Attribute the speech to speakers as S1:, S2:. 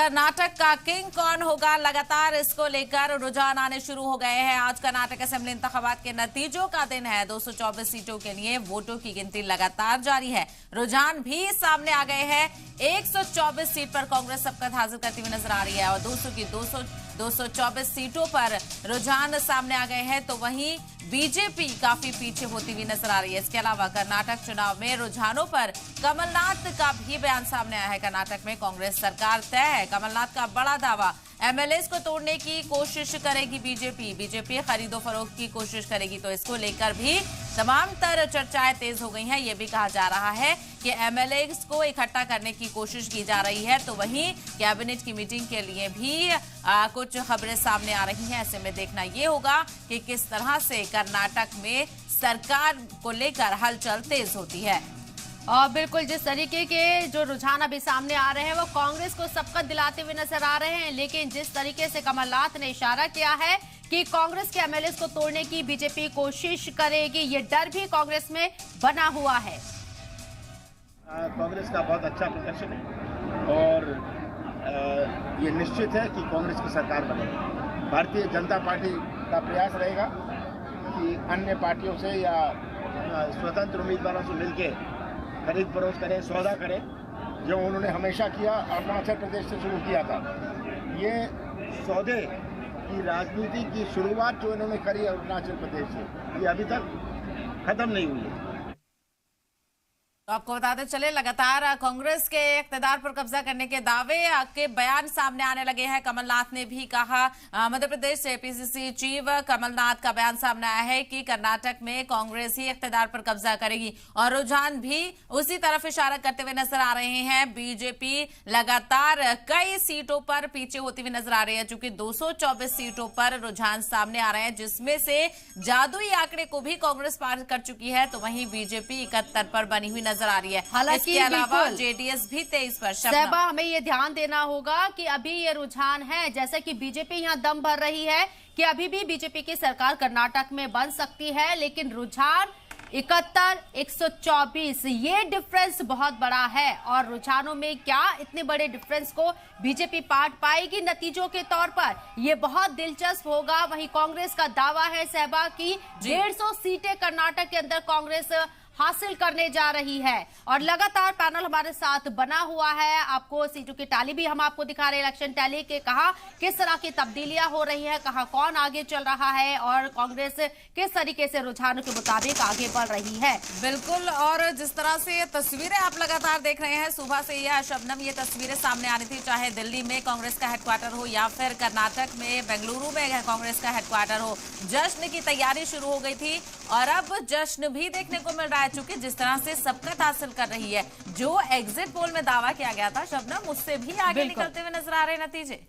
S1: कर्नाटक का किंग कौन होगा, लगातार इसको लेकर रुझान आने शुरू हो गए हैं। आज कर्नाटक असेंबली इंतखाबात के नतीजों का दिन है। 224 सीटों के लिए वोटों की गिनती लगातार जारी है। रुझान भी सामने आ गए हैं। 124 सीट पर कांग्रेस सबकत हासिल करती हुई नजर आ रही है और 224 सीटों पर रुझान सामने आ गए हैं, तो वहीं बीजेपी काफी पीछे होती हुई नजर आ रही है। इसके अलावा कर्नाटक चुनाव में रुझानों पर कमलनाथ का भी बयान सामने आया है। कर्नाटक में कांग्रेस सरकार तय है। कमलनाथ का बड़ा दावा, एमएलए को तोड़ने की कोशिश करेगी बीजेपी खरीदो फरोख्त की कोशिश करेगी, तो इसको लेकर भी तमाम तरह चर्चाएं तेज हो गई हैं। यह भी कहा जा रहा है कि एमएलए को इकट्ठा करने की कोशिश की जा रही है, तो वहीं कैबिनेट की मीटिंग के लिए भी कुछ खबरें सामने आ रही हैं। ऐसे में देखना यह होगा कि किस तरह से कर्नाटक में सरकार को लेकर हलचल तेज होती है।
S2: और बिल्कुल जिस तरीके के जो रुझान अभी सामने आ रहे हैं वो कांग्रेस को सबकत दिलाते हुए नजर आ रहे हैं, लेकिन जिस तरीके से कमलनाथ ने इशारा किया है कि कांग्रेस के एमएलए को तोड़ने की बीजेपी कोशिश करेगी, ये डर भी कांग्रेस में बना हुआ है।
S3: कांग्रेस का बहुत अच्छा प्रदर्शन है और ये निश्चित है कि कांग्रेस की सरकार बनेगी। भारतीय जनता पार्टी का प्रयास रहेगा कि अन्य पार्टियों से या स्वतंत्र उम्मीदवारों से मिलकर खरीद फरोख्त करें, सौदा करें, जो उन्होंने हमेशा किया। अरुणाचल प्रदेश से शुरू किया था। ये सौदे की राजनीति की शुरुआत जो इन्होंने करी अरुणाचल प्रदेश से, ये अभी तक खत्म नहीं हुई है।
S1: तो आपको बताते चले, लगातार कांग्रेस के इख्तिदार पर कब्जा करने के दावे के बयान सामने आने लगे हैं। कमलनाथ ने भी कहा, मध्य प्रदेश से पीसीसी चीफ कमलनाथ का बयान सामने आया है कि कर्नाटक में कांग्रेस ही इख्तिदार पर कब्जा करेगी और रुझान भी उसी तरफ इशारा करते हुए नजर आ रहे हैं। बीजेपी लगातार कई सीटों पर पीछे होती हुई नजर आ रही है, चूंकि 224 सीटों पर रुझान सामने आ रहे हैं, जिसमें से जादुई आंकड़े को भी कांग्रेस पार कर चुकी है, तो वहीं बीजेपी 71 पर बनी हुई नजर आ रही है।
S2: हालांकि
S1: इसके अलावा जेडीएस भी 23 पर।
S2: सहबा, हमें ये ध्यान देना होगा कि अभी ये रुझान है, जैसे कि बीजेपी यहाँ दम भर रही है कि अभी भी बीजेपी की सरकार कर्नाटक में बन सकती है, लेकिन रुझान 71, 124, ये डिफरेंस बहुत बड़ा है। और रुझानों में क्या इतने बड़े डिफरेंस को बीजेपी पाट पाएगी नतीजों के तौर पर, ये बहुत दिलचस्प होगा। वहीं कांग्रेस का दावा है सहबा की 150 सीटें कर्नाटक के अंदर कांग्रेस हासिल करने जा रही है और लगातार पैनल हमारे साथ बना हुआ है। आपको सीटों की टैली भी हम आपको दिखा रहे हैं, इलेक्शन टैली के कहा किस तरह की तब्दीलियां हो रही है, कहा कौन आगे चल रहा है और कांग्रेस किस तरीके से रुझानों के मुताबिक आगे बढ़ रही है।
S1: बिल्कुल, और जिस तरह से ये तस्वीरें आप लगातार देख रहे हैं सुबह से, यह शबनम, ये तस्वीरें सामने आ रही थी, चाहे दिल्ली में कांग्रेस का हेडक्वार्टर हो या फिर कर्नाटक में बेंगलुरु में कांग्रेस का हेडक्वार्टर हो, जश्न की तैयारी शुरू हो गई थी और अब जश्न भी देखने को मिल रहा है, चूंकि जिस तरह से सबकत हासिल कर रही है, जो एग्जिट पोल में दावा किया गया था शबनम, उससे भी आगे निकलते हुए नजर आ रहे नतीजे।